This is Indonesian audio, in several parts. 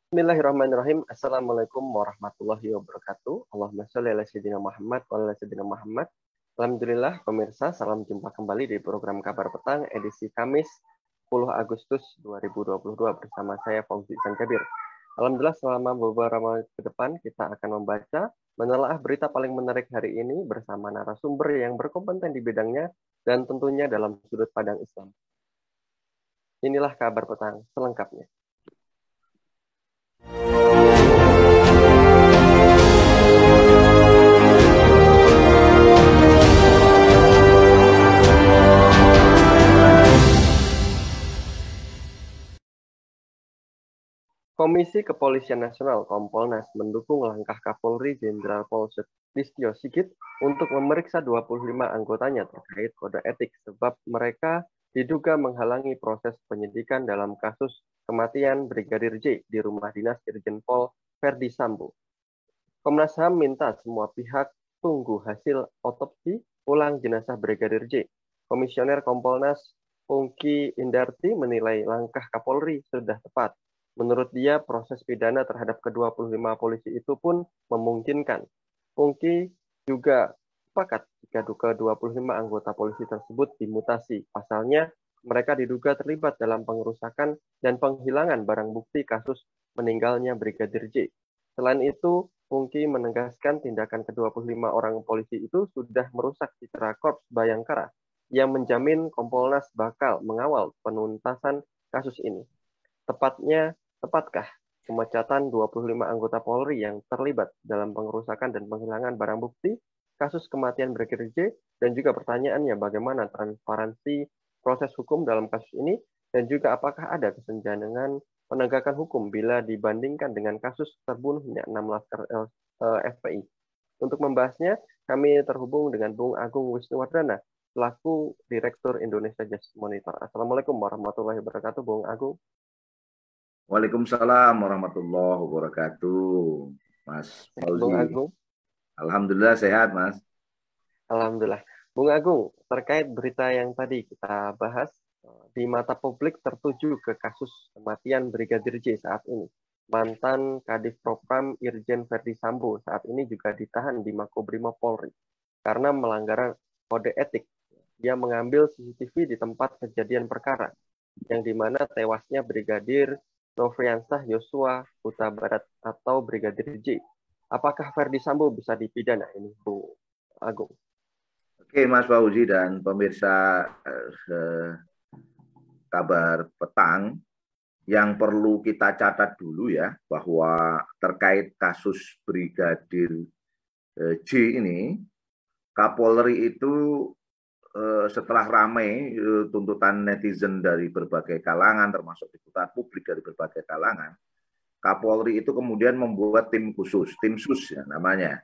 Bismillahirrahmanirrahim. Assalamualaikum warahmatullahi wabarakatuh. Allahumma sholli ala sayyidina Muhammad wa ala sayyidina Muhammad. Alhamdulillah pemirsa, salam jumpa kembali di program Kabar Petang edisi Kamis 10 Agustus 2022 bersama saya Fauzi Sanjabir. Alhamdulillah selama beberapa ke depan kita akan membaca, menelaah berita paling menarik hari ini bersama narasumber yang berkompeten di bidangnya dan tentunya dalam sudut pandang Islam. Inilah Kabar Petang selengkapnya. Komisi Kepolisian Nasional Kompolnas mendukung langkah Kapolri Jenderal Polsek Listio Sigit untuk memeriksa 25 anggotanya terkait kode etik sebab mereka diduga menghalangi proses penyidikan dalam kasus kematian Brigadir J di rumah dinas Irjen Pol Verdi Sambo. Komnas HAM minta semua pihak tunggu hasil otopsi ulang jenazah Brigadir J. Komisioner Kompolnas Pungki Indarti menilai langkah Kapolri sudah tepat. Menurut dia, proses pidana terhadap ke-25 polisi itu pun memungkinkan. Pungki juga sepakat jika ke-25 anggota polisi tersebut dimutasi. Pasalnya, mereka diduga terlibat dalam pengerusakan dan penghilangan barang bukti kasus meninggalnya Brigadir J. Selain itu, Pungki menegaskan tindakan ke-25 orang polisi itu sudah merusak citra Korps Bayangkara yang menjamin Kompolnas bakal mengawal penuntasan kasus ini. Tepatkah pemecatan 25 anggota Polri yang terlibat dalam pengerusakan dan penghilangan barang bukti kasus kematian Brigadir J, dan juga pertanyaannya bagaimana transparansi proses hukum dalam kasus ini, dan juga apakah ada kesenjangan penegakan hukum bila dibandingkan dengan kasus terbunuhnya 6 laskar FPI. Untuk membahasnya, kami terhubung dengan Bung Agung Wisnuwardana, selaku Direktur Indonesia Justice Monitor. Assalamualaikum warahmatullahi wabarakatuh, Bung Agung. Waalaikumsalam warahmatullahi wabarakatuh, Mas Bung Fauzi. Agung. Alhamdulillah sehat, Mas. Alhamdulillah. Bung Agung, terkait berita yang tadi kita bahas, di mata publik tertuju ke kasus kematian Brigadir J saat ini. Mantan Kadif Propam Irjen Verdi Sambo saat ini juga ditahan di Makobrimob Polri karena melanggar kode etik. Dia mengambil CCTV di tempat kejadian perkara, yang dimana tewasnya Brigadir Nofriansah Yosua Huta Barat atau Brigadir J. Apakah Verdi Sambo bisa dipidana ini, Bu Agung? Oke, Mas Fauzi dan pemirsa kabar petang, yang perlu kita catat dulu ya, bahwa terkait kasus Brigadir J ini, Kapolri itu setelah ramai tuntutan netizen dari berbagai kalangan, termasuk deputat publik dari berbagai kalangan, Kapolri itu kemudian membuat tim khusus, tim sus ya namanya,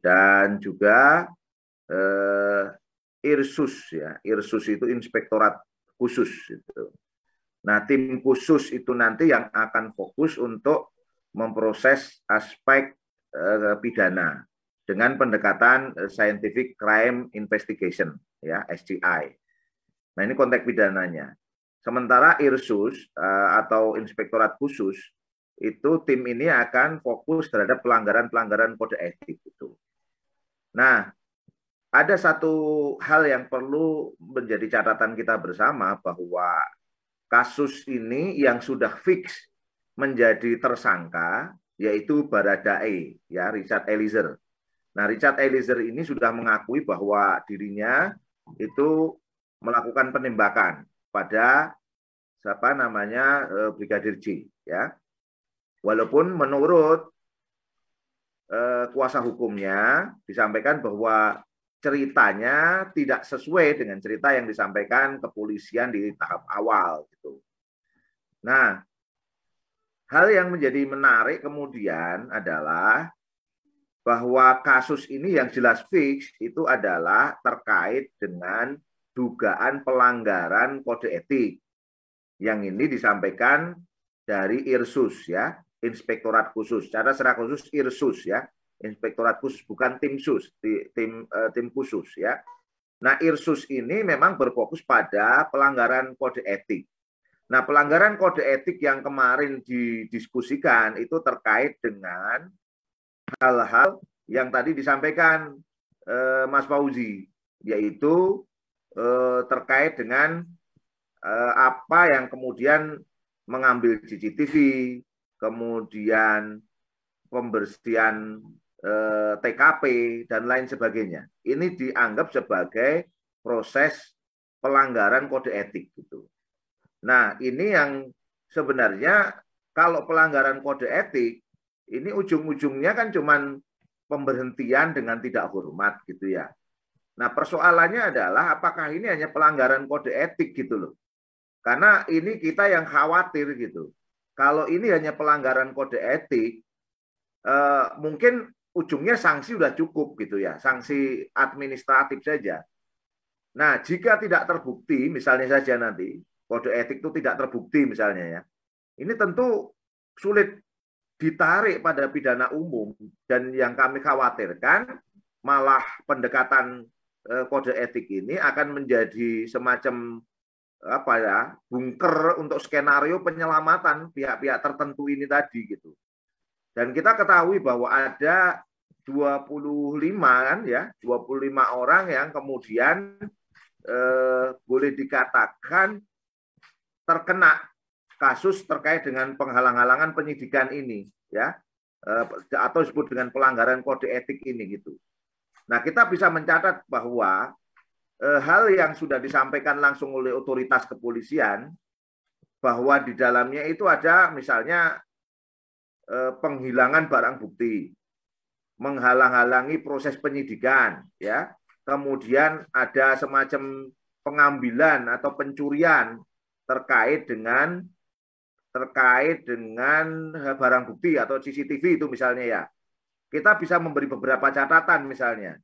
dan juga Irsus ya, Irsus itu inspektorat khusus itu. Nah, tim khusus itu nanti yang akan fokus untuk memproses aspek pidana dengan pendekatan scientific crime investigation ya, SCI. Nah, ini konteks pidananya. Sementara Irsus atau inspektorat khusus itu tim ini akan fokus terhadap pelanggaran-pelanggaran kode etik itu. Nah, ada satu hal yang perlu menjadi catatan kita bersama, bahwa kasus ini yang sudah fix menjadi tersangka yaitu Baradae ya, Richard Eliezer. Nah, Richard Eliezer ini sudah mengakui bahwa dirinya itu melakukan penembakan pada Brigadir J ya. Walaupun menurut kuasa hukumnya disampaikan bahwa ceritanya tidak sesuai dengan cerita yang disampaikan kepolisian di tahap awal gitu. Nah, hal yang menjadi menarik kemudian adalah bahwa kasus ini yang jelas fix itu adalah terkait dengan dugaan pelanggaran kode etik. Yang ini disampaikan dari Irsus ya, Inspektorat Khusus. Secara khusus Irsus ya, Inspektorat Khusus, bukan tim sus, tim khusus ya. Nah, Irsus ini memang berfokus pada pelanggaran kode etik. Nah, pelanggaran kode etik yang kemarin didiskusikan itu terkait dengan hal-hal yang tadi disampaikan Mas Fauzi, yaitu terkait dengan apa yang kemudian mengambil CCTV, kemudian pembersihan TKP, dan lain sebagainya. Ini dianggap sebagai proses pelanggaran kode etik gitu. Nah, ini yang sebenarnya kalau pelanggaran kode etik, ini ujung-ujungnya kan cuman pemberhentian dengan tidak hormat gitu ya. Nah, persoalannya adalah apakah ini hanya pelanggaran kode etik gitu loh. Karena ini kita yang khawatir gitu. Kalau ini hanya pelanggaran kode etik, mungkin ujungnya sanksi sudah cukup gitu ya, sanksi administratif saja. Nah, jika tidak terbukti, misalnya saja nanti kode etik itu tidak terbukti misalnya ya, ini tentu sulit ditarik pada pidana umum, dan yang kami khawatirkan malah pendekatan kode etik ini akan menjadi semacam apa ya, bunker untuk skenario penyelamatan pihak-pihak tertentu ini tadi gitu. Dan kita ketahui bahwa ada 25 kan ya, 25 orang yang kemudian boleh dikatakan terkena kasus terkait dengan penghalang-halangan penyidikan ini ya, atau disebut dengan pelanggaran kode etik ini gitu. Nah, kita bisa mencatat bahwa hal yang sudah disampaikan langsung oleh otoritas kepolisian bahwa di dalamnya itu ada misalnya penghilangan barang bukti, menghalang-halangi proses penyidikan ya, kemudian ada semacam pengambilan atau pencurian terkait dengan barang bukti atau CCTV itu misalnya ya. Kita bisa memberi beberapa catatan misalnya.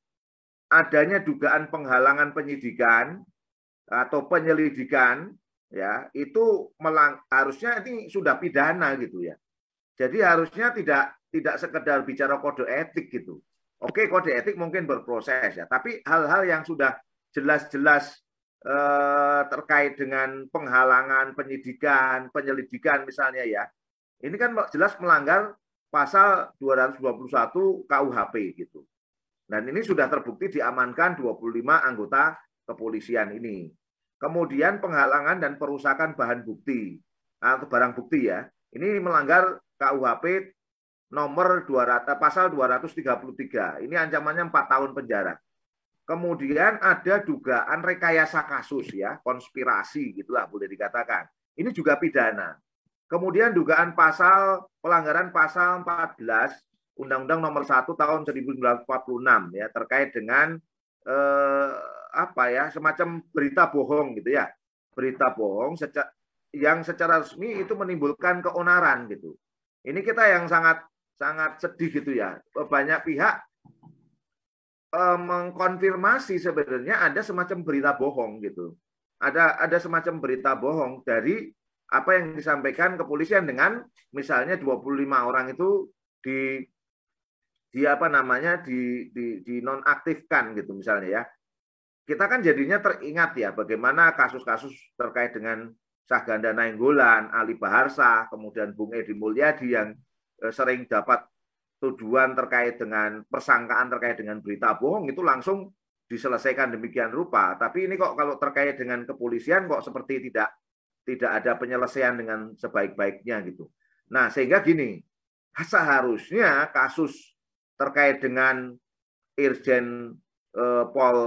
Adanya dugaan penghalangan penyidikan atau penyelidikan ya, itu harusnya ini sudah pidana gitu ya. Jadi harusnya tidak sekedar bicara kode etik gitu. Oke, kode etik mungkin berproses ya, tapi hal-hal yang sudah jelas-jelas terkait dengan penghalangan penyidikan, penyelidikan misalnya ya, ini kan jelas melanggar pasal 221 KUHP gitu. Dan ini sudah terbukti diamankan 25 anggota kepolisian ini. Kemudian penghalangan dan perusakan bahan bukti atau barang bukti ya, ini melanggar KUHP nomor 200, pasal 233. Ini ancamannya 4 tahun penjara. Kemudian ada dugaan rekayasa kasus ya, konspirasi gitulah boleh dikatakan. Ini juga pidana. Kemudian dugaan pelanggaran pasal 14 Undang-Undang Nomor 1 Tahun 1946 ya, terkait dengan apa ya, semacam berita bohong gitu ya. Berita bohong yang secara resmi itu menimbulkan keonaran gitu. Ini kita yang sangat sedih gitu ya. Banyak pihak mengkonfirmasi sebenarnya ada semacam berita bohong gitu. Ada semacam berita bohong dari apa yang disampaikan kepolisian dengan misalnya 25 orang itu di apa namanya di nonaktifkan gitu misalnya ya. Kita kan jadinya teringat ya bagaimana kasus-kasus terkait dengan Syahganda Nainggolan, Ali Baharsa, kemudian Bung Edi Mulyadi yang sering dapat tuduhan terkait dengan persangkaan terkait dengan berita bohong itu langsung diselesaikan demikian rupa. Tapi ini kok kalau terkait dengan kepolisian kok seperti tidak ada penyelesaian dengan sebaik-baiknya gitu. Nah, sehingga gini, seharusnya kasus terkait dengan Irjen Pol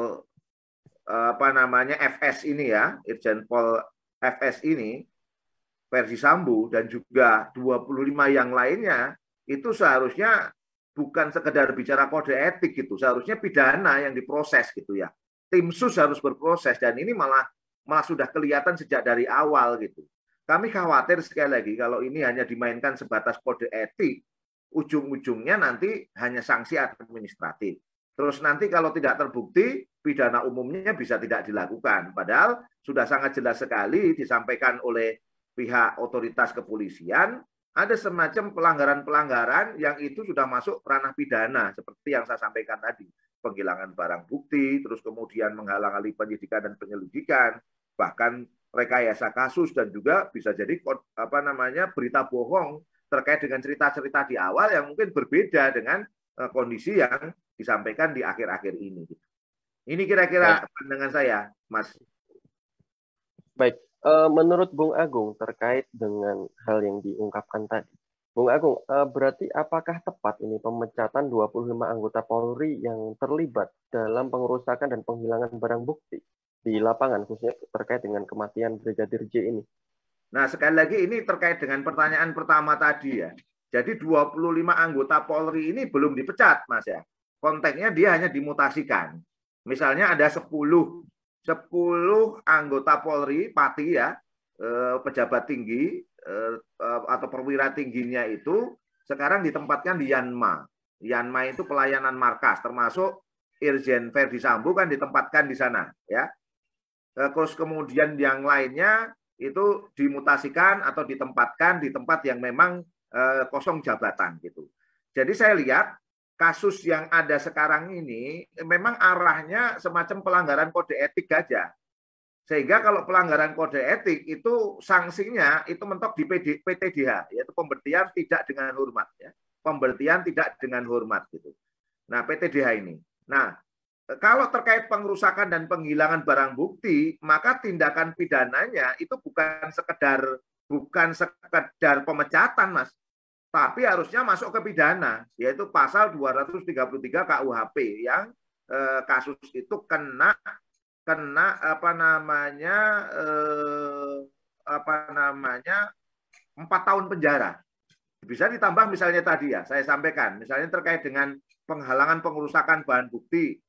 apa namanya FS ini ya, Irjen Pol FS ini Verdi Sambo dan juga 25 yang lainnya itu seharusnya bukan sekedar bicara kode etik gitu, seharusnya pidana yang diproses gitu ya. Tim sus harus berproses dan ini malah sudah kelihatan sejak dari awal gitu. Kami khawatir sekali lagi kalau ini hanya dimainkan sebatas kode etik, ujung-ujungnya nanti hanya sanksi administratif. Terus nanti kalau tidak terbukti, pidana umumnya bisa tidak dilakukan. Padahal sudah sangat jelas sekali disampaikan oleh pihak otoritas kepolisian, ada semacam pelanggaran-pelanggaran yang itu sudah masuk ranah pidana, seperti yang saya sampaikan tadi. Penghilangan barang bukti, terus kemudian menghalang-halangi penyidikan dan penyelidikan, bahkan rekayasa kasus dan juga bisa jadi berita bohong terkait dengan cerita-cerita di awal yang mungkin berbeda dengan kondisi yang disampaikan di akhir-akhir ini. Ini kira-kira pandangan saya, Mas. Baik, menurut Bung Agung terkait dengan hal yang diungkapkan tadi, Bung Agung, berarti apakah tepat ini pemecatan 25 anggota Polri yang terlibat dalam pengerusakan dan penghilangan barang bukti di lapangan, khususnya terkait dengan kematian Brigadir J ini? Nah, sekali lagi ini terkait dengan pertanyaan pertama tadi ya. Jadi 25 anggota Polri ini belum dipecat, Mas ya. Konteksnya dia hanya dimutasikan. Misalnya ada 10 anggota Polri, Pati ya, pejabat tinggi atau perwira tingginya itu sekarang ditempatkan di Yanma. Yanma itu pelayanan markas, termasuk Irjen Verdi Sambo kan ditempatkan di sana ya. Terus kemudian yang lainnya itu dimutasikan atau ditempatkan di tempat yang memang kosong jabatan gitu. Jadi saya lihat kasus yang ada sekarang ini memang arahnya semacam pelanggaran kode etik aja. Sehingga kalau pelanggaran kode etik itu sanksinya itu mentok di PTDH, yaitu pemberhentian tidak dengan hormat ya. Pemberhentian tidak dengan hormat gitu. Nah, PTDH ini. Nah, kalau terkait pengerusakan dan penghilangan barang bukti, maka tindakan pidananya itu bukan sekedar pemecatan, Mas. Tapi harusnya masuk ke pidana, yaitu pasal 233 KUHP yang kasus itu kena 4 tahun penjara. Bisa ditambah misalnya tadi ya, saya sampaikan, misalnya terkait dengan penghalangan pengerusakan barang bukti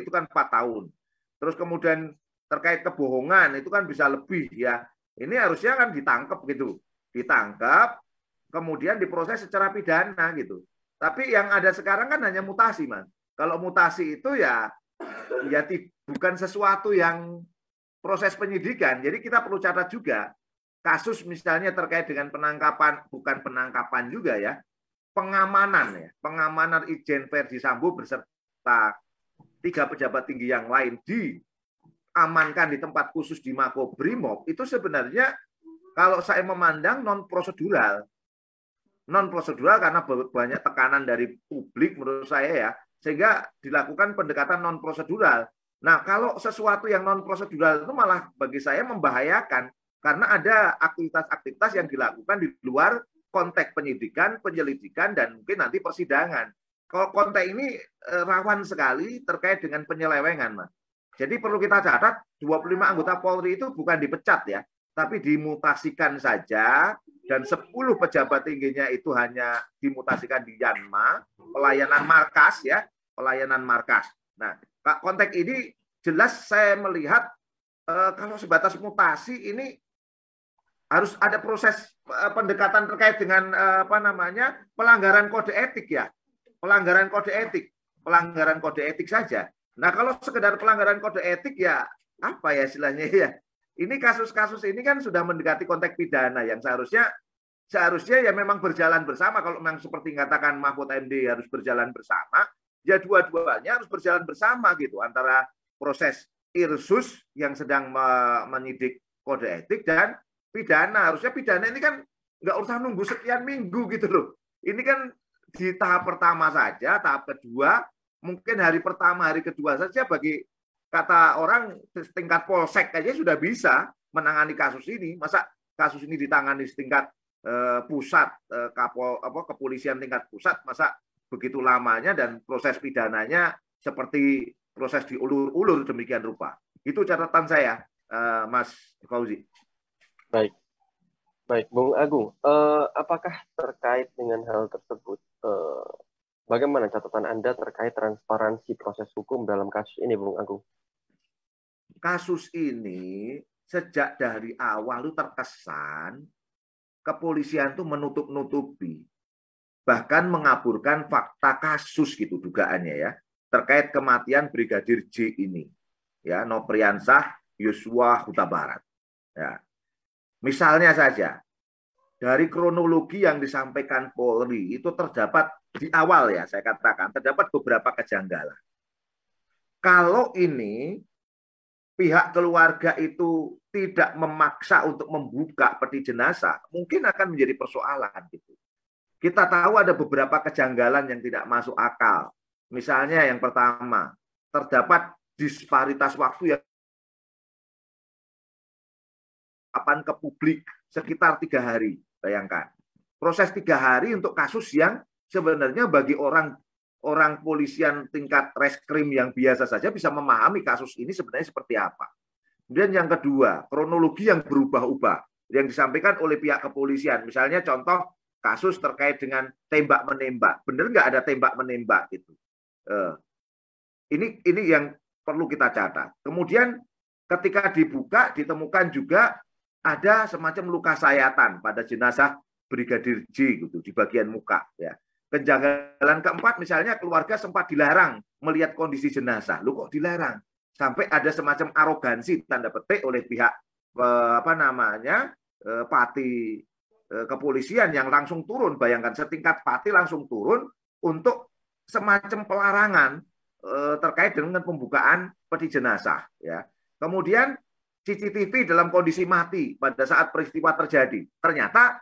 itu kan 4 tahun. Terus kemudian terkait kebohongan itu kan bisa lebih ya. Ini harusnya kan ditangkap gitu. Ditangkap, kemudian diproses secara pidana gitu. Tapi yang ada sekarang kan hanya mutasi, Mas. Kalau mutasi itu ya bukan sesuatu yang proses penyidikan. Jadi kita perlu catat juga kasus misalnya terkait dengan penangkapan, bukan penangkapan juga ya, pengamanan Irjen Verdi Sambo beserta 3 pejabat tinggi yang lain diamankan di tempat khusus di Makobrimob itu sebenarnya kalau saya memandang non prosedural karena banyak tekanan dari publik menurut saya ya, sehingga dilakukan pendekatan non prosedural. Nah, kalau sesuatu yang non prosedural itu malah bagi saya membahayakan karena ada aktivitas-aktivitas yang dilakukan di luar konteks penyidikan, penyelidikan dan mungkin nanti persidangan. Kalau konteks ini rawan sekali terkait dengan penyelewengan, Mas. Jadi perlu kita catat 25 anggota Polri itu bukan dipecat ya, tapi dimutasikan saja. Dan 10 pejabat tingginya itu hanya dimutasikan di Yanma, pelayanan markas ya, pelayanan markas. Nah, konteks ini jelas saya melihat kalau sebatas mutasi ini harus ada proses pendekatan terkait dengan pelanggaran kode etik ya, pelanggaran kode etik saja. Nah, kalau sekedar pelanggaran kode etik ya apa ya istilahnya ya. Ini kasus-kasus ini kan sudah mendekati konteks pidana yang seharusnya ya memang berjalan bersama. Kalau memang seperti katakan Mahfud MD harus berjalan bersama, ya dua-duanya harus berjalan bersama gitu antara proses irsus yang sedang menyidik kode etik dan pidana. Harusnya pidana ini kan nggak usah nunggu sekian minggu gitu loh. Ini kan di tahap pertama saja, tahap kedua, mungkin hari pertama, hari kedua saja bagi kata orang setingkat polsek aja sudah bisa menangani kasus ini. Masa kasus ini ditangani setingkat pusat, kepolisian tingkat pusat, masa begitu lamanya dan proses pidananya seperti proses diulur-ulur demikian rupa. Itu catatan saya, Mas Fauzi. Baik, Bung Agung. Apakah terkait dengan hal tersebut, bagaimana catatan Anda terkait transparansi proses hukum dalam kasus ini, Bung Agung? Kasus ini sejak dari awal itu terkesan kepolisian itu menutup-nutupi, bahkan mengaburkan fakta kasus gitu dugaannya ya, terkait kematian Brigadir J ini, ya, Nopriansah Yosua Huta Barat. Ya. Misalnya saja, dari kronologi yang disampaikan Polri itu terdapat di awal ya, saya katakan, terdapat beberapa kejanggalan. Kalau ini pihak keluarga itu tidak memaksa untuk membuka peti jenazah, mungkin akan menjadi persoalan gitu. Kita tahu ada beberapa kejanggalan yang tidak masuk akal. Misalnya yang pertama, terdapat disparitas waktu yang kapan ke publik sekitar 3 hari. Bayangkan. Proses 3 hari untuk kasus yang sebenarnya bagi orang polisian tingkat reskrim yang biasa saja bisa memahami kasus ini sebenarnya seperti apa. Kemudian yang kedua, kronologi yang berubah-ubah yang disampaikan oleh pihak kepolisian. Misalnya contoh kasus terkait dengan tembak-menembak. Benar nggak ada tembak-menembak gitu. Ini yang perlu kita catat. Kemudian ketika dibuka ditemukan juga ada semacam luka sayatan pada jenazah Brigadir J gitu di bagian muka ya. Kejanggalan keempat misalnya keluarga sempat dilarang melihat kondisi jenazah. Lu kok dilarang? Sampai ada semacam arogansi tanda petik oleh pihak pati kepolisian yang langsung turun. Bayangkan setingkat pati langsung turun untuk semacam pelarangan terkait dengan pembukaan peti jenazah ya. Kemudian CCTV dalam kondisi mati pada saat peristiwa terjadi. Ternyata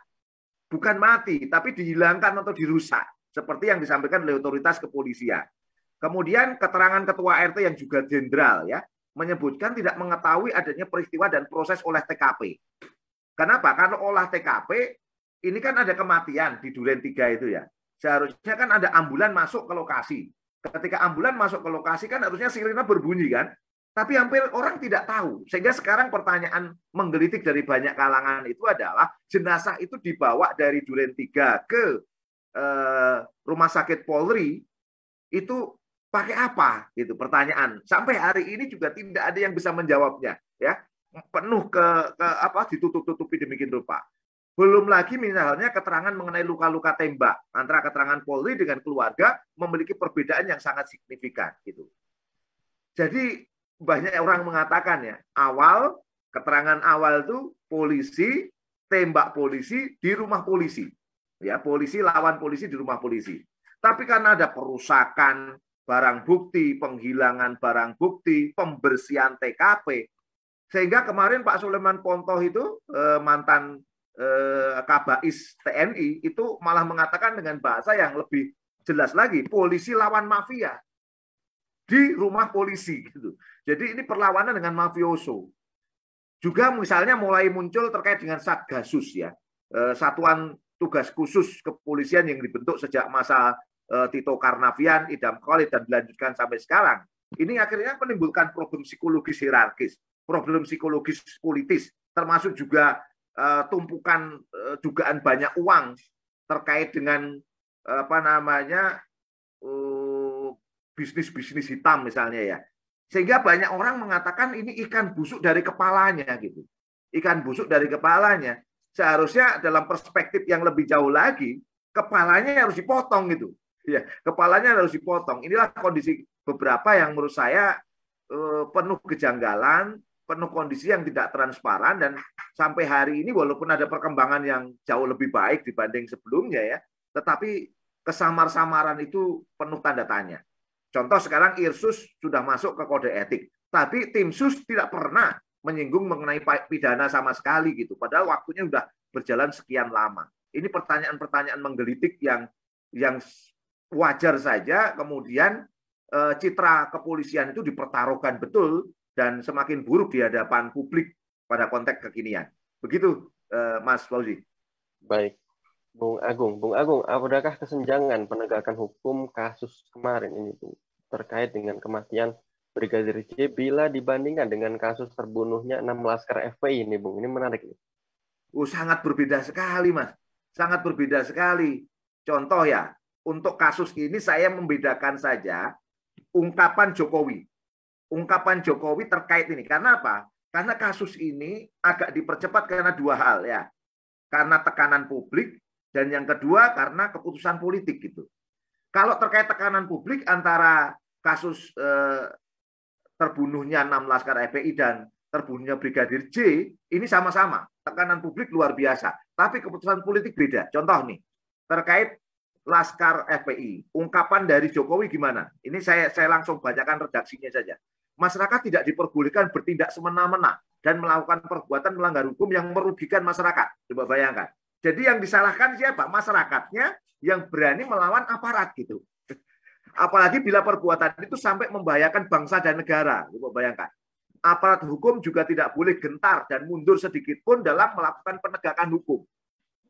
bukan mati tapi dihilangkan atau dirusak seperti yang disampaikan oleh otoritas kepolisian. Kemudian keterangan ketua RT yang juga jenderal ya menyebutkan tidak mengetahui adanya peristiwa dan proses olah TKP. Kenapa? Karena olah TKP ini kan ada kematian di Duren 3 itu ya. Seharusnya kan ada ambulan masuk ke lokasi. Ketika ambulan masuk ke lokasi kan harusnya sirine berbunyi kan. Tapi hampir orang tidak tahu. Sehingga sekarang pertanyaan menggelitik dari banyak kalangan itu adalah jenazah itu dibawa dari Duren 3 ke rumah sakit Polri itu pakai apa gitu pertanyaan. Sampai hari ini juga tidak ada yang bisa menjawabnya ya. Penuh ditutup-tutupi demikian rupa. Belum lagi misalnya keterangan mengenai luka-luka tembak antara keterangan Polri dengan keluarga memiliki perbedaan yang sangat signifikan gitu. Jadi banyak orang mengatakan ya, keterangan awal itu polisi tembak polisi di rumah polisi. Ya, polisi lawan polisi di rumah polisi. Tapi karena ada perusakan barang bukti, penghilangan barang bukti, pembersihan TKP, sehingga kemarin Pak Sulaiman Pontoh itu mantan Kabais TNI itu malah mengatakan dengan bahasa yang lebih jelas lagi, polisi lawan mafia di rumah polisi gitu. Jadi ini perlawanan dengan mafioso. Juga misalnya mulai muncul terkait dengan Satgasus ya, satuan tugas khusus kepolisian yang dibentuk sejak masa Tito Karnavian, Idam Khalid dan dilanjutkan sampai sekarang. Ini akhirnya menimbulkan problem psikologis hierarkis, problem psikologis politis, termasuk juga tumpukan dugaan banyak uang terkait dengan bisnis-bisnis hitam misalnya ya. Sehingga banyak orang mengatakan ini ikan busuk dari kepalanya gitu. Ikan busuk dari kepalanya. Seharusnya dalam perspektif yang lebih jauh lagi, kepalanya harus dipotong gitu. Ya, kepalanya harus dipotong. Inilah kondisi beberapa yang menurut saya penuh kejanggalan, penuh kondisi yang tidak transparan dan sampai hari ini walaupun ada perkembangan yang jauh lebih baik dibanding sebelumnya ya, tetapi kesamar-samaran itu penuh tanda tanya. Contoh sekarang Irsus sudah masuk ke kode etik, tapi tim sus tidak pernah menyinggung mengenai pidana sama sekali gitu. Padahal waktunya sudah berjalan sekian lama. Ini pertanyaan-pertanyaan menggelitik yang wajar saja. Kemudian citra kepolisian itu dipertaruhkan betul dan semakin buruk di hadapan publik pada konteks kekinian. Begitu, Mas Fauzi. Baik. Bung Agung, apakah kesenjangan penegakan hukum kasus kemarin ini, Bung, terkait dengan kematian Brigadir J bila dibandingkan dengan kasus terbunuhnya 6 laskar FPI ini, Bung? Ini menarik. Sangat berbeda sekali, Mas. Sangat berbeda sekali. Contoh ya, untuk kasus ini saya membedakan saja ungkapan Jokowi. Ungkapan Jokowi terkait ini. Karena apa? Karena kasus ini agak dipercepat karena 2 hal ya. Karena tekanan publik, dan yang kedua karena keputusan politik gitu. Kalau terkait tekanan publik antara kasus terbunuhnya 6 laskar FPI dan terbunuhnya Brigadir J, ini sama-sama. Tekanan publik luar biasa. Tapi keputusan politik beda. Contoh nih, terkait laskar FPI. Ungkapan dari Jokowi gimana? Ini saya langsung bacakan redaksinya saja. masyarakat tidak diperbolehkan bertindak semena-mena dan melakukan perbuatan melanggar hukum yang merugikan masyarakat. Coba bayangkan. Jadi yang disalahkan siapa? Masyarakatnya yang berani melawan aparat gitu. Apalagi bila perbuatan itu sampai membahayakan bangsa dan negara. Coba bayangkan. Aparat hukum juga tidak boleh gentar dan mundur sedikit pun dalam melakukan penegakan hukum.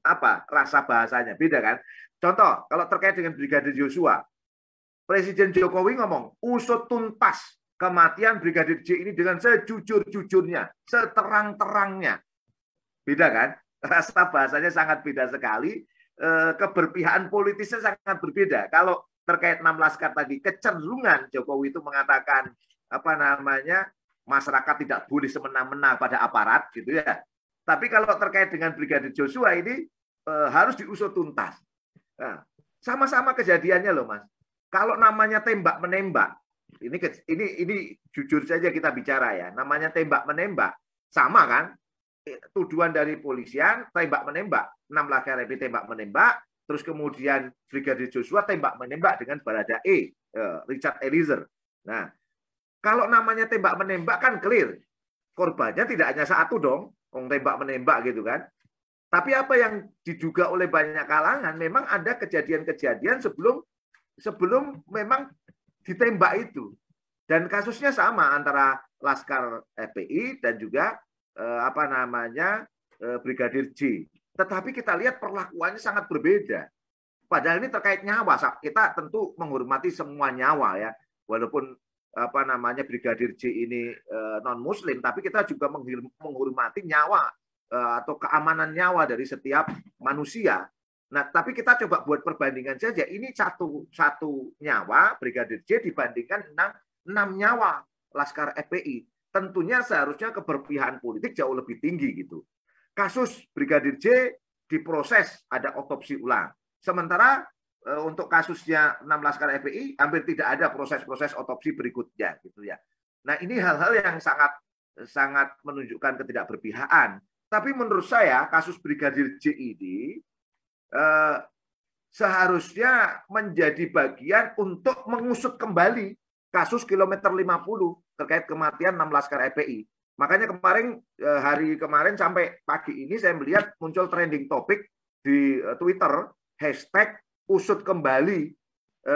Apa rasa bahasanya? Beda kan? Contoh, kalau terkait dengan Brigadir Joshua, Presiden Jokowi ngomong, usut tuntas kematian Brigadir J ini dengan sejujur-jujurnya, seterang-terangnya. Beda kan? Rasa bahasanya sangat beda sekali. Keberpihakan politisnya sangat berbeda. Kalau terkait 6 laskar tadi, kecenderungan Jokowi itu mengatakan masyarakat tidak boleh semena-mena pada aparat gitu ya. Tapi kalau terkait dengan Brigadir Joshua ini harus diusut tuntas. Nah, sama-sama kejadiannya loh Mas. Kalau namanya tembak menembak, ini jujur saja kita bicara ya, namanya tembak menembak sama kan? Tuduhan dari polisian tembak menembak, 6 laskar FPI tembak menembak, terus kemudian Brigadir Joshua tembak menembak dengan Baradae, Richard Eliezer. Nah, kalau namanya tembak menembak kan clear, korbannya tidak hanya satu dong, tembak menembak gitu kan. Tapi apa yang diduga oleh banyak kalangan, memang ada kejadian-kejadian sebelum memang ditembak itu. Dan kasusnya sama antara Laskar FPI dan juga Brigadir J. Tetapi kita lihat perlakuannya sangat berbeda. Padahal ini terkait nyawa. Kita tentu menghormati semua nyawa ya. Walaupun Brigadir J ini non muslim, tapi kita juga menghormati nyawa atau keamanan nyawa dari setiap manusia. Nah, tapi kita coba buat perbandingan saja. Ini satu nyawa Brigadir J dibandingkan 6 nyawa Laskar FPI. Tentunya seharusnya keberpihakan politik jauh lebih tinggi gitu. Kasus Brigadir J diproses, ada otopsi ulang. Sementara untuk kasusnya 6 Laskar FPI hampir tidak ada proses-proses otopsi berikutnya gitu ya. Nah, ini hal-hal yang sangat menunjukkan ketidakberpihakan. Tapi menurut saya kasus Brigadir J ini seharusnya menjadi bagian untuk mengusut kembali kasus kilometer 50 terkait kematian 6 Laskar FPI. Makanya hari kemarin sampai pagi ini saya melihat muncul trending topik di Twitter hashtag usut kembali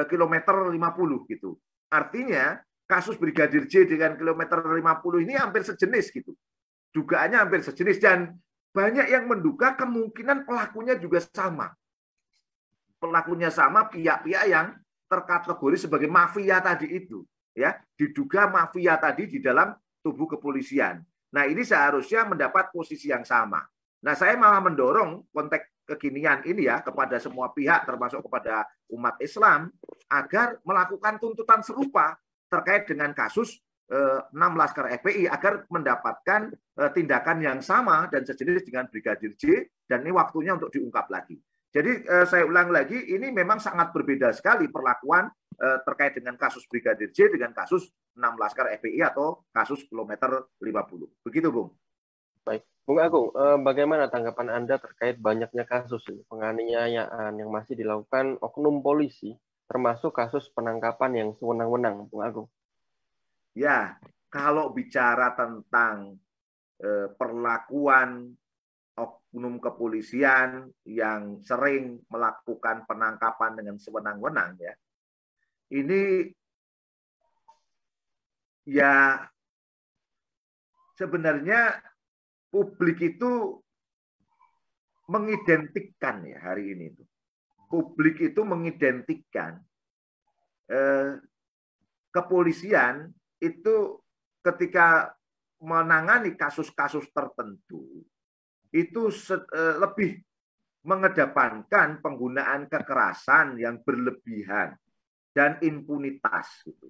kilometer 50 gitu. Artinya kasus Brigadir J dengan kilometer 50 ini hampir sejenis gitu. Dugaannya hampir sejenis dan banyak yang menduga kemungkinan pelakunya juga sama. Pelakunya sama, pihak-pihak yang terkategori sebagai mafia tadi itu, ya, diduga mafia tadi di dalam tubuh kepolisian. Nah, ini seharusnya mendapat posisi yang sama. Nah, saya malah mendorong konteks kekinian ini ya kepada semua pihak termasuk kepada umat Islam agar melakukan tuntutan serupa terkait dengan kasus 6 Laskar FPI agar mendapatkan tindakan yang sama dan sejenis dengan Brigadir J dan ini waktunya untuk diungkap lagi. Jadi saya ulang lagi, ini memang sangat berbeda sekali perlakuan terkait dengan kasus Brigadir J dengan kasus 6 Laskar FPI atau kasus kilometer 50. Begitu, Bung. Baik, Bung Agung, bagaimana tanggapan Anda terkait banyaknya kasus penganiayaan yang masih dilakukan oknum polisi, termasuk kasus penangkapan yang sewenang-wenang, Bung Agung? Ya, kalau bicara tentang perlakuan oknum kepolisian yang sering melakukan penangkapan dengan sewenang-wenang ya, ini ya sebenarnya publik itu mengidentikan ya hari ini itu. Publik itu mengidentikan kepolisian itu ketika menangani kasus-kasus tertentu itu lebih mengedepankan penggunaan kekerasan yang berlebihan dan impunitas gitu.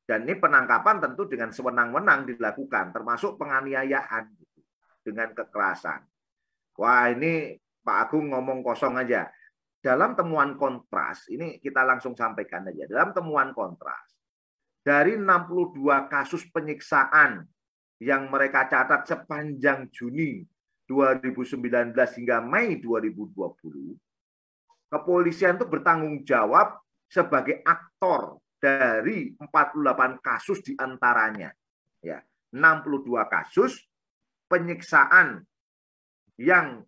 Dan ini penangkapan tentu dengan sewenang-wenang dilakukan, termasuk penganiayaan gitu, dengan kekerasan. Wah, ini Pak Agung ngomong kosong aja. Dalam temuan Kontras, ini kita langsung sampaikan aja. Dalam temuan Kontras, dari 62 kasus penyiksaan yang mereka catat sepanjang Juni 2019 hingga Mei 2020, kepolisian itu bertanggung jawab sebagai aktor dari 48 kasus diantaranya, ya, 62 kasus penyiksaan yang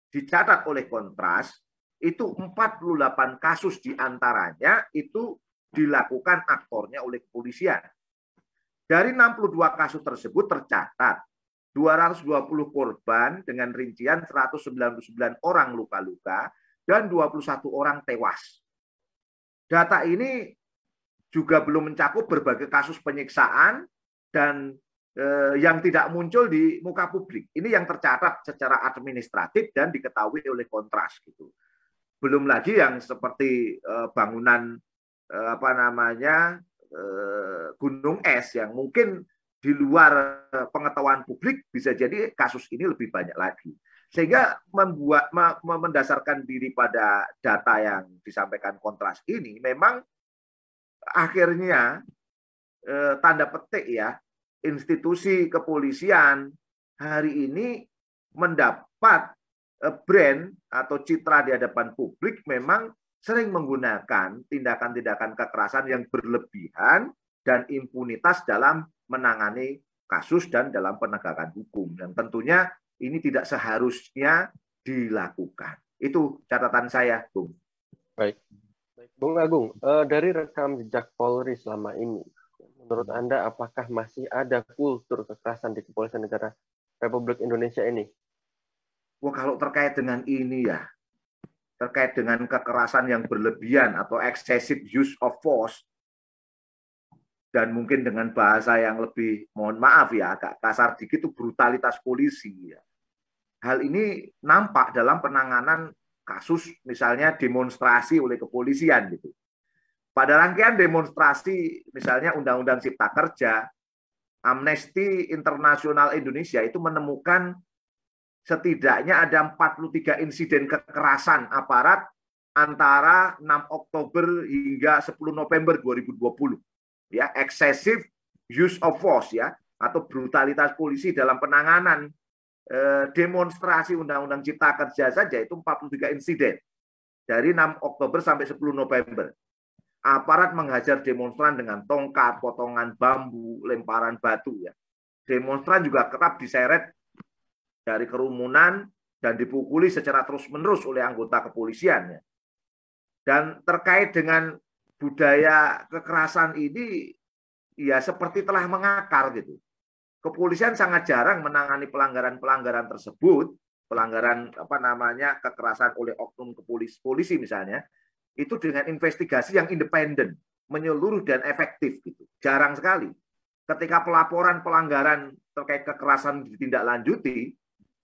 dicatat oleh Kontras, itu 48 kasus diantaranya itu dilakukan aktornya oleh kepolisian. Dari 62 kasus tersebut tercatat 220 korban dengan rincian 199 orang luka-luka dan 21 orang tewas. Data ini juga belum mencakup berbagai kasus penyiksaan dan yang tidak muncul di muka publik. Ini yang tercatat secara administratif dan diketahui oleh Kontras gitu. Belum lagi yang seperti bangunan gunung es yang mungkin di luar pengetahuan publik, bisa jadi kasus ini lebih banyak lagi. Sehingga mendasarkan diri pada data yang disampaikan Kontras ini, memang akhirnya tanda petik ya, institusi kepolisian hari ini mendapat brand atau citra di hadapan publik memang sering menggunakan tindakan-tindakan kekerasan yang berlebihan dan impunitas dalam menangani kasus dan dalam penegakan hukum. Dan tentunya ini tidak seharusnya dilakukan. Itu catatan saya, Bung. Baik. Bung Agung, dari rekam jejak Polri selama ini, menurut Anda apakah masih ada kultur kekerasan di Kepolisian Negara Republik Indonesia ini? Wah, kalau terkait dengan ini ya, terkait dengan kekerasan yang berlebihan atau excessive use of force, dan mungkin dengan bahasa yang lebih, mohon maaf ya, agak kasar dikit, itu brutalitas polisi. Ya. Hal ini nampak dalam penanganan kasus misalnya demonstrasi oleh kepolisian gitu. Pada rangkaian demonstrasi misalnya Undang-Undang Cipta Kerja, Amnesty Internasional Indonesia itu menemukan setidaknya ada 43 insiden kekerasan aparat antara 6 Oktober hingga 10 November 2020. Ya, excessive use of force ya, atau brutalitas polisi dalam penanganan demonstrasi Undang-Undang Cipta Kerja saja itu 43 insiden dari 6 Oktober sampai 10 November. Aparat menghajar demonstran dengan tongkat, potongan bambu, lemparan batu ya. Demonstran juga kerap diseret dari kerumunan dan dipukuli secara terus-menerus oleh anggota kepolisian ya. Dan terkait dengan budaya kekerasan ini ya seperti telah mengakar gitu. Kepolisian sangat jarang menangani pelanggaran-pelanggaran tersebut, pelanggaran kekerasan oleh oknum polisi misalnya, itu dengan investigasi yang independen, menyeluruh dan efektif gitu. Jarang sekali. Ketika pelaporan pelanggaran terkait kekerasan ditindaklanjuti,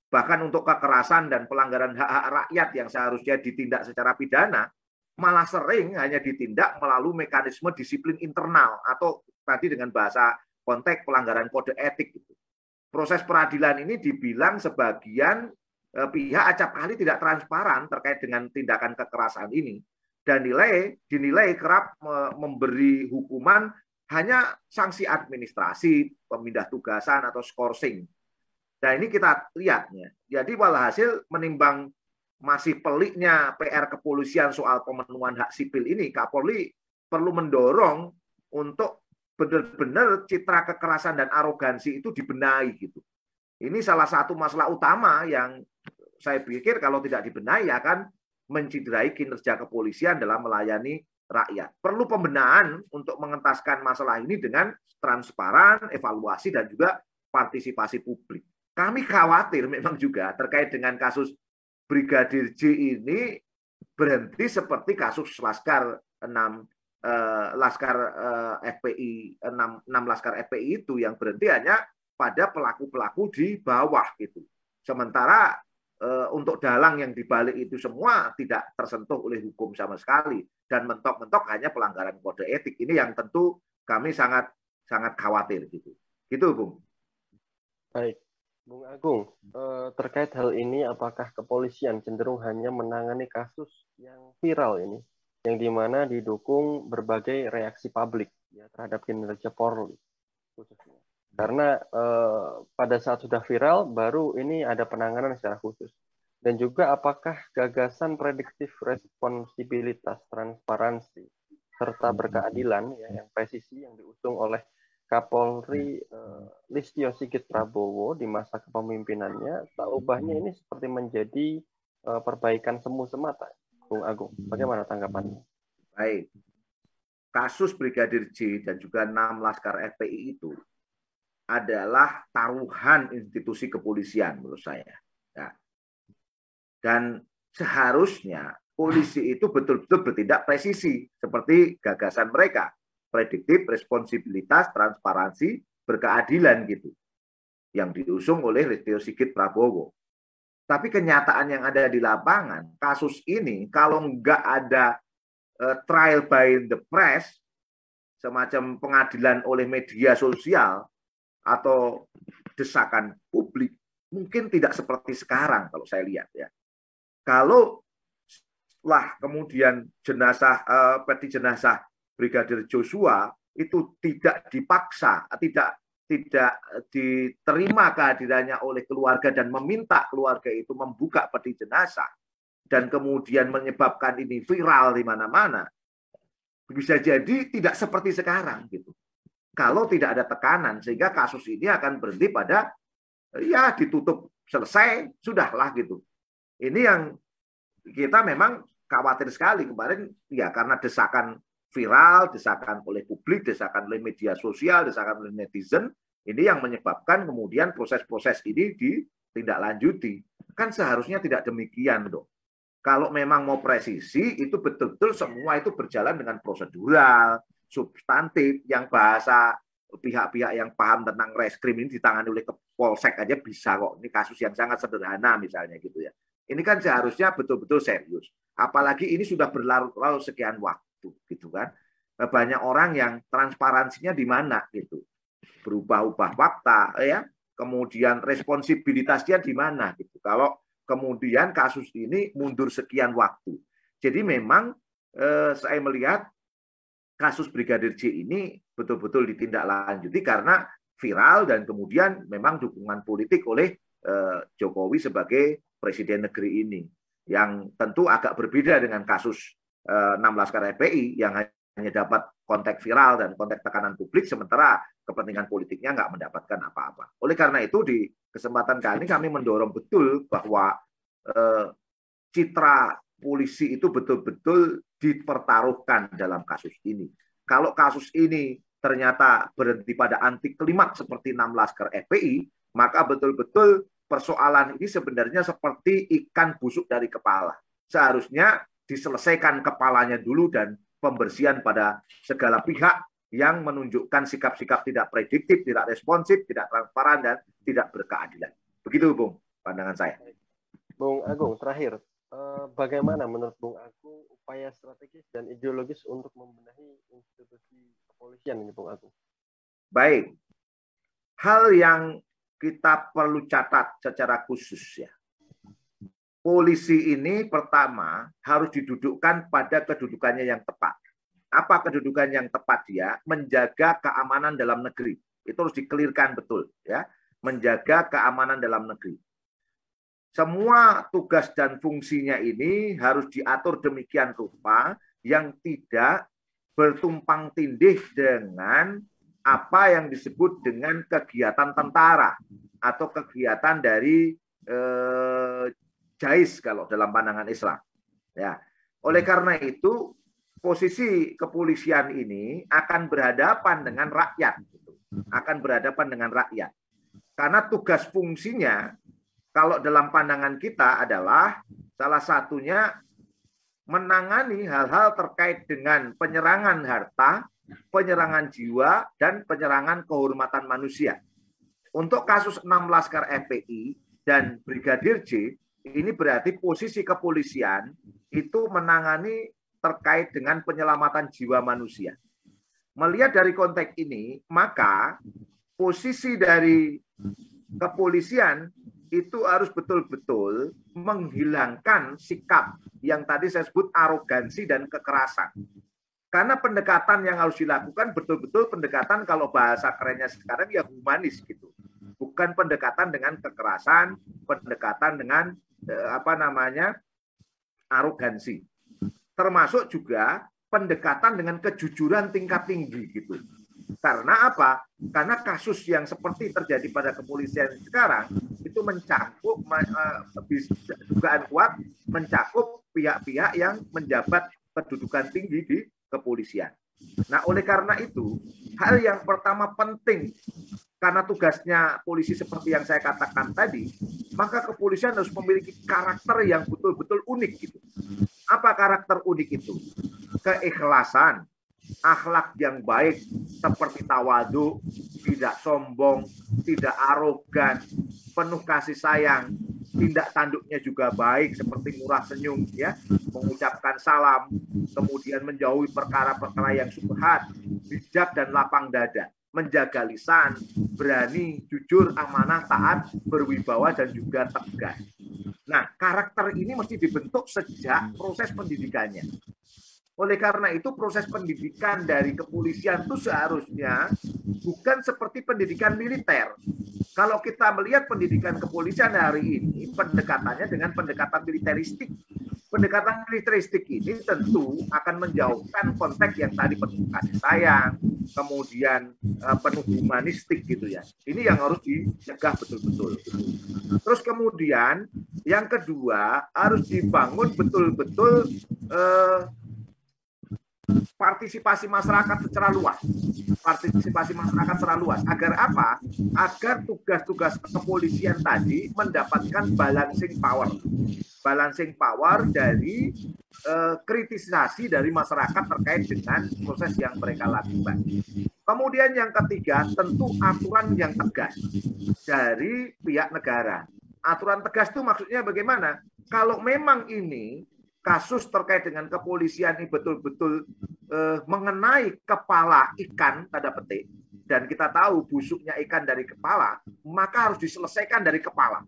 bahkan untuk kekerasan dan pelanggaran hak-hak rakyat yang seharusnya ditindak secara pidana, malah sering hanya ditindak melalui mekanisme disiplin internal atau tadi dengan bahasa konteks pelanggaran kode etik. Proses peradilan ini dibilang sebagian pihak acap kali tidak transparan terkait dengan tindakan kekerasan ini dan dinilai kerap memberi hukuman hanya sanksi administrasi, pemindah tugasan atau skorsing. Nah ini kita lihatnya. Jadi walhasil menimbang masih peliknya PR kepolisian soal pemenuhan hak sipil ini, Kapolri perlu mendorong untuk benar-benar citra kekerasan dan arogansi itu dibenahi gitu. Ini salah satu masalah utama yang saya pikir kalau tidak dibenahi akan menciderai kinerja kepolisian dalam melayani rakyat. Perlu pembenahan untuk mengentaskan masalah ini dengan transparan, evaluasi dan juga partisipasi publik. Kami khawatir memang juga terkait dengan kasus Brigadir J ini berhenti seperti kasus Laskar 6 FPI 6 Laskar FPI itu yang berhenti hanya pada pelaku-pelaku di bawah gitu. Sementara untuk dalang yang dibalik itu semua tidak tersentuh oleh hukum sama sekali dan mentok-mentok hanya pelanggaran kode etik. Ini yang tentu kami sangat khawatir gitu. Gitu, Bung. Baik. Bung Agung, terkait hal ini apakah kepolisian cenderung hanya menangani kasus yang viral ini, yang dimana didukung berbagai reaksi publik ya, terhadap kinerja Polri khususnya. Karena pada saat sudah viral, baru ini ada penanganan secara khusus. Dan juga apakah gagasan prediktif responsibilitas, transparansi, serta berkeadilan ya, yang presisi yang diusung oleh Kapolri Listio Sigit Prabowo di masa kepemimpinannya, tak ubahnya ini seperti menjadi perbaikan semu semata. Bung Agung, bagaimana tanggapannya? Baik, kasus Brigadir J dan juga 6 Laskar FPI itu adalah taruhan institusi kepolisian menurut saya. Ya. Dan seharusnya polisi itu betul-betul bertindak presisi seperti gagasan mereka, prediktif, responsibilitas, transparansi, berkeadilan gitu, yang diusung oleh Listio Sigit Prabowo. Tapi kenyataan yang ada di lapangan, kasus ini kalau nggak ada trial by the press, semacam pengadilan oleh media sosial atau desakan publik, mungkin tidak seperti sekarang kalau saya lihat ya. Kalau setelah kemudian peti jenazah Brigadir Joshua itu tidak dipaksa, tidak diterima kehadirannya oleh keluarga dan meminta keluarga itu membuka peti jenazah dan kemudian menyebabkan ini viral di mana-mana, bisa jadi tidak seperti sekarang gitu. Kalau tidak ada tekanan, sehingga kasus ini akan berhenti pada ya ditutup, selesai, sudahlah gitu. Ini yang kita memang khawatir sekali kemarin ya, karena desakan viral, desakan oleh publik, desakan oleh media sosial, desakan oleh netizen, ini yang menyebabkan kemudian proses-proses ini ditindaklanjuti. Kan seharusnya tidak demikian dong. Kalau memang mau presisi, itu betul-betul semua itu berjalan dengan prosedural, substantif, yang bahasa pihak-pihak yang paham tentang reskrim ini ditangani oleh Polsek aja bisa kok. Ini kasus yang sangat sederhana misalnya gitu ya. Ini kan seharusnya betul-betul serius. Apalagi ini sudah berlarut-larut sekian waktu gitu kan. Banyak orang yang transparansinya di mana gitu. Berubah-ubah fakta ya. Kemudian responsibilitasnya di mana gitu. Kalau kemudian kasus ini mundur sekian waktu. Jadi memang saya melihat kasus Brigadir J ini betul-betul ditindaklanjuti karena viral dan kemudian memang dukungan politik oleh Jokowi sebagai presiden negeri ini, yang tentu agak berbeda dengan kasus 6 Laskar FPI yang hanya dapat konteks viral dan konteks tekanan publik, sementara kepentingan politiknya nggak mendapatkan apa-apa. Oleh karena itu di kesempatan kali ini kami mendorong betul bahwa citra polisi itu betul-betul dipertaruhkan dalam kasus ini. Kalau kasus ini ternyata berhenti pada anti klimaks seperti 6 Laskar FPI, maka betul-betul persoalan ini sebenarnya seperti ikan busuk dari kepala. Seharusnya diselesaikan kepalanya dulu dan pembersihan pada segala pihak yang menunjukkan sikap-sikap tidak prediktif, tidak responsif, tidak transparan, dan tidak berkeadilan. Begitu, Bung, pandangan saya. Bung Agung, terakhir, bagaimana menurut Bung Agung upaya strategis dan ideologis untuk membenahi institusi kepolisian ini, Bung Agung? Baik, hal yang kita perlu catat secara khusus ya. Polisi ini pertama harus didudukkan pada kedudukannya yang tepat. Apa kedudukan yang tepat dia? Menjaga keamanan dalam negeri. Itu harus dikelirkan betul ya. Menjaga keamanan dalam negeri. Semua tugas dan fungsinya ini harus diatur demikian rupa yang tidak bertumpang tindih dengan apa yang disebut dengan kegiatan tentara atau kegiatan dari JAIS kalau dalam pandangan Islam. Ya, oleh karena itu posisi kepolisian ini akan berhadapan dengan rakyat, akan berhadapan dengan rakyat. Karena tugas fungsinya kalau dalam pandangan kita adalah salah satunya menangani hal-hal terkait dengan penyerangan harta, penyerangan jiwa, dan penyerangan kehormatan manusia. Untuk kasus 6 Laskar FPI dan Brigadir J, ini berarti posisi kepolisian itu menangani terkait dengan penyelamatan jiwa manusia. Melihat dari konteks ini, maka posisi dari kepolisian itu harus betul-betul menghilangkan sikap yang tadi saya sebut arogansi dan kekerasan. Karena pendekatan yang harus dilakukan betul-betul pendekatan kalau bahasa kerennya sekarang ya humanis gitu. Bukan pendekatan dengan kekerasan, pendekatan dengan arogansi. Termasuk juga pendekatan dengan kejujuran tingkat tinggi gitu. Karena apa? Karena kasus yang seperti terjadi pada kepolisian sekarang itu mencakup dugaan kuat mencakup pihak-pihak yang menjabat kedudukan tinggi di kepolisian. Nah, oleh karena itu, hal yang pertama penting karena tugasnya polisi seperti yang saya katakan tadi, maka kepolisian harus memiliki karakter yang betul-betul unik gitu. Apa karakter unik itu? Keikhlasan, akhlak yang baik seperti tawadu, tidak sombong, tidak arogan, penuh kasih sayang, tindak tanduknya juga baik seperti murah senyum ya, mengucapkan salam, kemudian menjauhi perkara-perkara yang subhat, bijak dan lapang dada, menjaga lisan, berani, jujur, amanah, taat, berwibawa dan juga tegas. Nah, karakter ini mesti dibentuk sejak proses pendidikannya. Oleh karena itu proses pendidikan dari kepolisian itu seharusnya bukan seperti pendidikan militer. Kalau kita melihat pendidikan kepolisian hari ini, pendekatannya dengan pendekatan militeristik. Pendekatan militeristik ini tentu akan menjauhkan konteks yang tadi penuh kasih sayang, kemudian penuh humanistik gitu ya. Ini yang harus dicegah betul-betul. Terus kemudian yang kedua harus dibangun betul-betul partisipasi masyarakat secara luas. Partisipasi masyarakat secara luas. Agar apa? Agar tugas-tugas kepolisian tadi mendapatkan balancing power. Balancing power dari kritisasi dari masyarakat terkait dengan proses yang mereka lakukan. Kemudian yang ketiga, tentu aturan yang tegas dari pihak negara. Aturan tegas itu maksudnya bagaimana? Kalau memang ini kasus terkait dengan kepolisian ini betul-betul mengenai kepala ikan, tanda petik, dan kita tahu busuknya ikan dari kepala, maka harus diselesaikan dari kepala.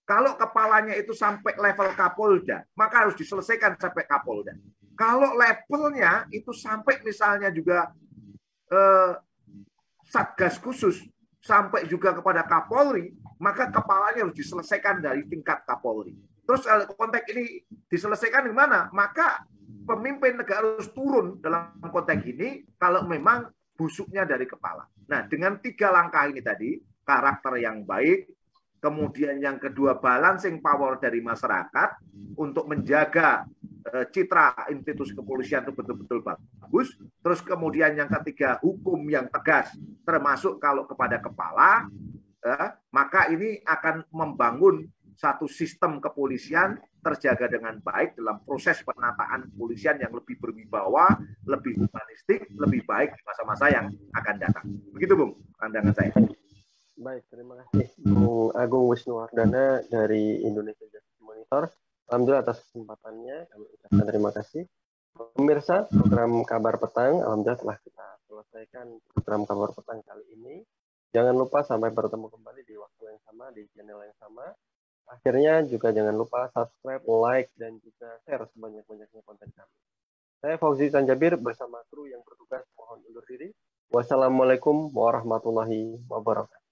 Kalau kepalanya itu sampai level Kapolda, maka harus diselesaikan sampai Kapolda. Kalau levelnya itu sampai misalnya juga Satgas khusus, sampai juga kepada Kapolri, maka kepalanya harus diselesaikan dari tingkat Kapolri. Terus konteks ini diselesaikan di mana? Maka pemimpin negara harus turun dalam konteks ini kalau memang busuknya dari kepala. Nah, dengan 3 langkah ini tadi, karakter yang baik, kemudian yang kedua balancing power dari masyarakat untuk menjaga citra institusi kepolisian itu betul-betul bagus. Terus kemudian yang ketiga hukum yang tegas, termasuk kalau kepada kepala, maka ini akan membangun satu sistem kepolisian terjaga dengan baik dalam proses penataan kepolisian yang lebih berwibawa, lebih humanistik, lebih baik di masa-masa yang akan datang. Begitu, Bung, pandangan saya. Baik, terima kasih Bung Agung Wisnuwardana dari Indonesia Justice Monitor. Alhamdulillah atas kesempatannya, kami ucapkan terima kasih. Pemirsa, program Kabar Petang, alhamdulillah telah kita selesaikan program Kabar Petang kali ini. Jangan lupa sampai bertemu kembali di waktu yang sama, di channel yang sama. Akhirnya juga jangan lupa subscribe, like, dan juga share sebanyak-banyaknya konten kami. Saya Fauzi Tanjabir bersama kru yang bertugas mohon undur diri. Wassalamualaikum warahmatullahi wabarakatuh.